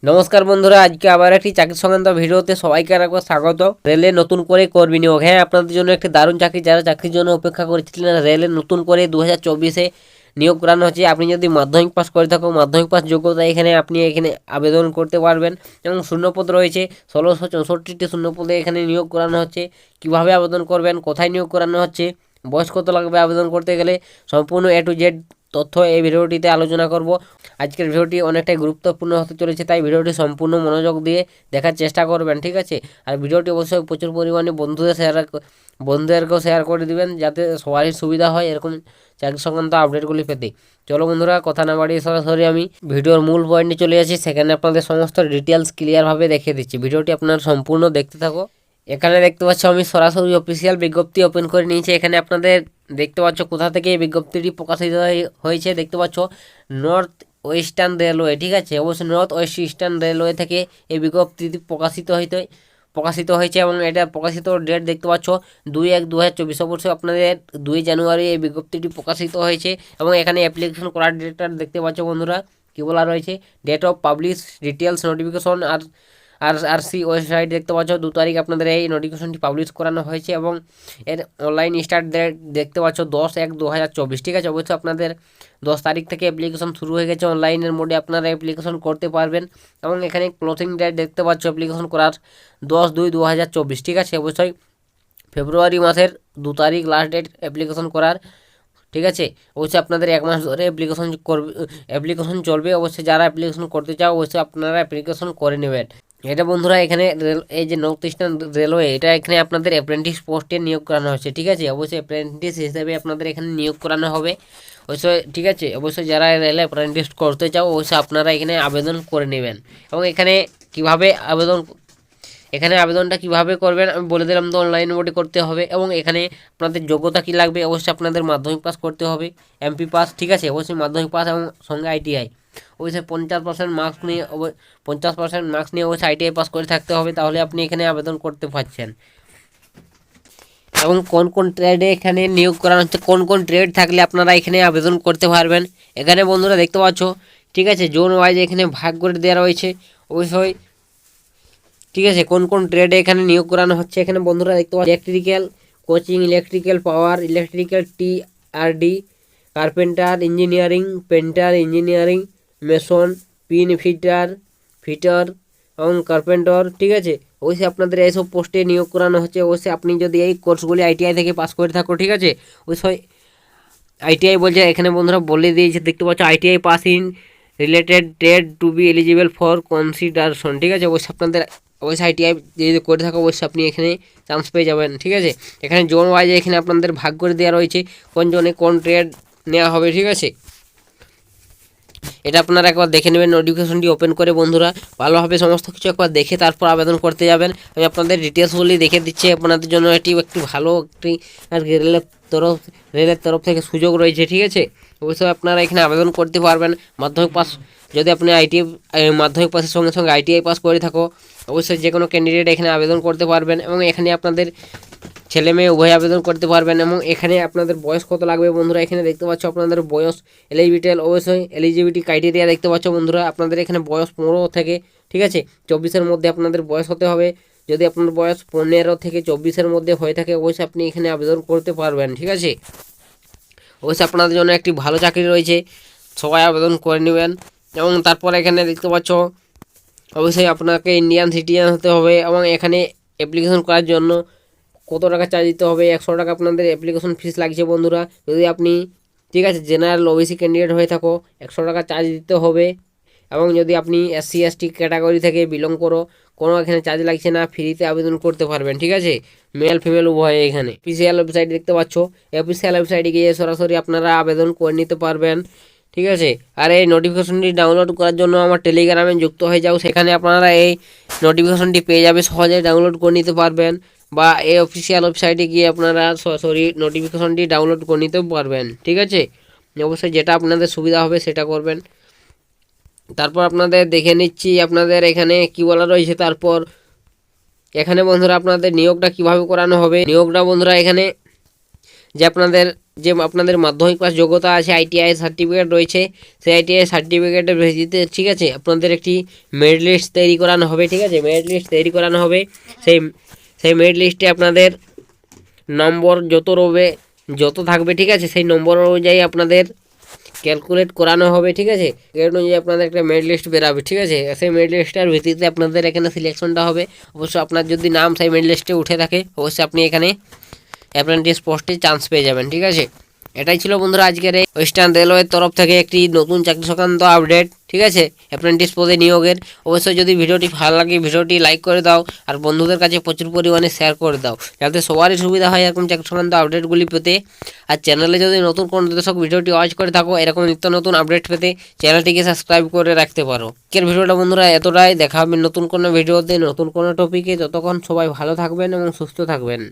নমস্কার বন্ধুরা, আজকে আবার একটি চাকরি সংক্রান্ত ভিডিওতে সবাইকে একবার স্বাগত। রেলে নতুন করে কর্মী নিয়োগ, হ্যাঁ আপনাদের জন্য একটি দারুণ চাকরি, যারা চাকরির জন্য অপেক্ষা করেছিলেন। রেলে নতুন করে 2024-এ নিয়োগ করানো হচ্ছে। আপনি যদি মাধ্যমিক পাস করে থাকো, মাধ্যমিক পাস যোগ্যতা আপনি এখানে আবেদন করতে পারবেন এবং শূন্যপদ রয়েছে 1664টি শূন্যপদে এখানে নিয়োগ করানো হচ্ছে। কিভাবে আবেদন করবেন, কোথায় নিয়োগ করানো হচ্ছে, বয়স কত লাগবে আবেদন করতে গেলে, সম্পূর্ণ A to Z তথ্য এই ভিডিওটিতে আলোচনা করব। আজকের ভিডিওটি অনেকটাই গুরুত্বপূর্ণ হতে চলেছে, তাই ভিডিওটি সম্পূর্ণ মনোযোগ দিয়ে দেখার চেষ্টা করবেন, ঠিক আছে। আর ভিডিওটি অবশ্যই প্রচুর পরিমাণে বন্ধুদেরকেও শেয়ার করে দিবেন, যাতে সবারই সুবিধা হয় এরকম চাকরি সংক্রান্ত আপডেটগুলি পেতে। চলো বন্ধুরা, কথা না বাড়িয়ে সরাসরি আমি ভিডিওর মূল পয়েন্টে চলে আসি। সেখানে আপনাদের সমস্ত ডিটেলস ক্লিয়ারভাবে দেখিয়ে দিচ্ছি। ভিডিওটি আপনার সম্পূর্ণ দেখতে থাকো। এখানে দেখতে পাচ্ছ আমি সরাসরি অফিসিয়াল বিজ্ঞপ্তি ওপেন করে নিয়েছি। এখানে আপনাদের দেখতে পাচ্ছ কোথা থেকে এই বিজ্ঞপ্তিটি প্রকাশিত হয়েছে। দেখতে পাচ্ছ নর্থ ওয়েস্টার্ন রেলওয়ে, ঠিক আছে। অবশ্যই নর্থ ওয়েস্ট ইস্টার্ন রেলওয়ে থেকে এই বিজ্ঞপ্তিটি প্রকাশিত হয়েছে এবং এটা প্রকাশিত ডেট দেখতে পাচ্ছ 2/1/2024। অবশ্যই আপনাদের 2 জানুয়ারি এই বিজ্ঞপ্তিটি প্রকাশিত হয়েছে এবং এখানে অ্যাপ্লিকেশন করার ডেটটা দেখতে পাচ্ছ বন্ধুরা, কী বলা রয়েছে, date of publish details notification. আর সি ওয়েবসাইট দেখতে পাচ্ছ 2 তারিখ আপনাদের এই নোটিফিকেশনটি পাবলিশ করানো হয়েছে এবং এর অনলাইন স্টার্ট ডেট দেখতে পাচ্ছ 10/1/2024, ঠিক আছে। অবশ্যই আপনাদের 10 তারিখ থেকে অ্যাপ্লিকেশন শুরু হয়ে গেছে। অনলাইনের মোডে আপনারা অ্যাপ্লিকেশন করতে পারবেন এবং এখানে ক্লোজিং ডেট দেখতে পাচ্ছ অ্যাপ্লিকেশন করার 10/2/2024, ঠিক আছে। অবশ্যই ফেব্রুয়ারি মাসের 2 তারিখ লাস্ট ডেট অ্যাপ্লিকেশন করার, ঠিক আছে। অবশ্যই আপনাদের 1 মাস ধরে অ্যাপ্লিকেশন চলবে। অবশ্যই যারা অ্যাপ্লিকেশন করতে চাও অবশ্যই আপনারা অ্যাপ্লিকেশন করে নেবেন। এটা বন্ধুরা এখানে এই যে নর্থ ইস্টার্ন রেলওয়ে, এটা এখানে আপনাদের অ্যাপ্রেন্টিস পোস্টে নিয়োগ করানো হচ্ছে, ঠিক আছে। অবশ্যই অ্যাপ্রেন্টিস হিসেবে আপনাদের এখানে নিয়োগ করানো হবে অবশ্যই, ঠিক আছে। অবশ্যই যারা রেলে অ্যাপ্রেন্টিস করতে চাও অবশ্যই আপনারা এখানে আবেদন করে নেবেন এবং এখানে আবেদনটা কিভাবে করবেন আমি বলে দিলাম, তো অনলাইন মোডে করতে হবে এবং এখানে আপনাদের যোগ্যতা কী লাগবে, অবশ্যই আপনাদের মাধ্যমিক পাস করতে হবে, MP পাস, ঠিক আছে। অবশ্যই মাধ্যমিক পাস এবং সঙ্গে ITI। অবশ্যই 50% মার্কস নিয়ে 50% মার্কস নিয়ে অবশ্যই ITI পাস করে থাকতে হবে, তাহলে আপনি এখানে আবেদন করতে পারছেন। এবং কোন কোন ট্রেডে এখানে নিয়োগ করানো হচ্ছে, কোন কোন ট্রেড থাকলে আপনারা এখানে আবেদন করতে পারবেন এখানে বন্ধুরা দেখতে পাচ্ছ, ঠিক আছে। জোন ওয়াইজ এখানে ভাগ করে দেওয়া রয়েছে অবশ্যই, ঠিক আছে। কোন কোন ট্রেডে এখানে নিয়োগ করানো হচ্ছে এখানে বন্ধুরা দেখতে পাচ্ছি, electrical coaching, electrical power, electrical TRD, carpenter engineering, painter engineering, mason, পিন ফিটার এবং কার্পেন্টার, ঠিক আছে। অবশ্যই আপনাদের এইসব পোস্টে নিয়োগ করানো হচ্ছে। অবশ্যই আপনি যদি এই কোর্সগুলি ITI থেকে পাস করে থাকো, ঠিক আছে। অবশ্যই ITI বলছে এখানে বন্ধুরা বলে দিয়েছে, দেখতে পাচ্ছ ITI pass in related trade to be eligible for consideration, ঠিক আছে। অবশ্যই ITI যদি করে থাকো অবশ্যই আপনি এখানে চান্স পেয়ে যাবেন, ঠিক আছে। এখানে জোন ওয়াইজ এখানে আপনাদের ভাগ করে দেওয়া রয়েছে কোন জোনে কোন ট্রেড নেওয়া হবে, ঠিক আছে। এটা আপনারা একবার দেখে নেবেন নোটিফিকেশনটি ওপেন করে বন্ধুরা, ভালোভাবে সমস্ত কিছু একবার দেখে তারপর আবেদন করতে যাবেন। আমি আপনাদের ডিটেলসগুলি দেখে দিচ্ছি আপনাদের জন্য। এটি একটি ভালো একটি আর কি রেলের তরফ থেকে সুযোগ রয়েছে, ঠিক আছে। অবশ্যই আপনারা এখানে আবেদন করতে পারবেন। মাধ্যমিক পাস যদি আপনি মাধ্যমিক পাসের সঙ্গে সঙ্গে ITI পাস করে থাকো অবশ্যই যে কোনো ক্যান্ডিডেট এখানে আবেদন করতে পারবেন এবং এখানে আপনাদের ছেলে মেয়ে উভয় আবেদন করতে পারবেন এবং এখানে আপনাদের বয়স কত লাগবে বন্ধুরা, এখানে দেখতে পাচ্ছ আপনাদের বয়স এলিজিবিলিটি ক্রাইটেরিয়া দেখতে পাচ্ছ বন্ধুরা। আপনাদের এখানে বয়স 15 থেকে, ঠিক আছে, 24-এর মধ্যে আপনাদের বয়স হতে হবে। যদি আপনার বয়স 15 থেকে 24-এর মধ্যে হয়ে থাকে অবশ্যই আপনি এখানে আবেদন করতে পারবেন, ঠিক আছে। অবশ্যই আপনাদের জন্য একটি ভালো চাকরি রয়েছে, সবাই আবেদন করে নেবেন। এবং তারপর এখানে দেখতে পাচ্ছ অবশ্যই আপনাকে ইন্ডিয়ান সিটিজেন হতে হবে এবং এখানে অ্যাপ্লিকেশন করার জন্য কত টাকা চার্জ দিতে হবে, 100 টাকা আপনাদের অ্যাপ্লিকেশন ফিস লাগছে বন্ধুরা। যদি আপনি, ঠিক আছে, জেনারেল OBC ক্যান্ডিডেট হয়ে থাকো 100 টাকা চার্জ দিতে হবে এবং যদি আপনি SC/ST ক্যাটাগরি থেকে বিলং করো কোনো এখানে চার্জ লাগছে না, ফ্রিতে আবেদন করতে পারবেন, ঠিক আছে। মেল ফিমেল উভয় এখানে অফিসিয়াল ওয়েবসাইট দেখতে পাচ্ছ, অফিসিয়াল ওয়েবসাইটে গিয়ে সরাসরি আপনারা আবেদন করে নিতে পারবেন, ঠিক আছে। আর এই নোটিফিকেশনটি ডাউনলোড করার জন্য আমার টেলিগ্রামে যুক্ত হয়ে যাও, সেখানে আপনারা এই নোটিফিকেশনটি পেয়ে যাবে, সহজে ডাউনলোড করে নিতে পারবেন বা এই অফিসিয়াল ওয়েবসাইটে গিয়ে আপনারা সরাসরি নোটিফিকেশনটি ডাউনলোড করে নিতে পারবেন, ঠিক আছে। অবশ্যই যেটা আপনাদের সুবিধা হবে সেটা করবেন। তারপর আপনাদের দেখে নিচ্ছি আপনাদের এখানে কি বলা রয়েছে। তারপর এখানে বন্ধুরা আপনাদের নিয়োগটা কিভাবে করানো হবে, নিয়োগটা বন্ধুরা এখানে যে আপনাদের যে আপনাদের মাধ্যমিক পাস যোগ্যতা আছে, আইটিআই সার্টিফিকেট রয়েছে, সেই আইটিআই সার্টিফিকেটের ভিত্তিতে ঠিক আছে আপনাদের একটি মেরিট লিস্ট তৈরি করানো হবে। ঠিক আছে, মেরিট লিস্ট তৈরি করানো হবে। সেই সেই মেরিট লিস্টে আপনাদের নম্বর যত থাকবে ঠিক আছে, সেই নম্বর অনুযায়ী আপনাদের ক্যালকুলেট করানো হবে। ঠিক আছে, এই অনুযায়ী আপনাদের একটা মেরিট লিস্ট বেরাবে। ঠিক আছে, সেই মেরিট লিস্টের ভিত্তিতে আপনাদের এখানে সিলেকশনটা হবে। অবশ্য আপনার যদি নাম সেই মেরিট লিস্টে উঠে থাকে অবশ্যই আপনি এখানে অ্যাপ্রেন্টিস পোস্টে চান্স পেয়ে যাবেন। ঠিক আছে, এটাই ছিল বন্ধুরা আজকের এই ওয়েস্টার্ন রেলওয়ের তরফ থেকে একটি নতুন চাকরি সংক্রান্ত আপডেট। ঠিক আছে, অ্যাপ্রেন্টিস পদে নিয়োগের। অবশ্যই যদি ভিডিওটি ভালো লাগে ভিডিওটি লাইক করে দাও আর বন্ধুদের কাছে প্রচুর পরিমাণে শেয়ার করে দাও, যাতে সবারই সুবিধা হয় এরকম চাকরি সংক্রান্ত আপডেটগুলি পেতে। আর চ্যানেলে যদি নতুন কোনো দর্শক ভিডিওটি ওয়াচ করে থাকো এরকম নিত্য নতুন আপডেট পেতে চ্যানেলটিকে সাবস্ক্রাইব করে রাখতে পারো। আজকের ভিডিওটা বন্ধুরা এতটাই, দেখা হবে নতুন কোনো ভিডিওতে নতুন কোনো টপিকে। ততক্ষণ সবাই ভালো থাকবেন এবং সুস্থ থাকবেন।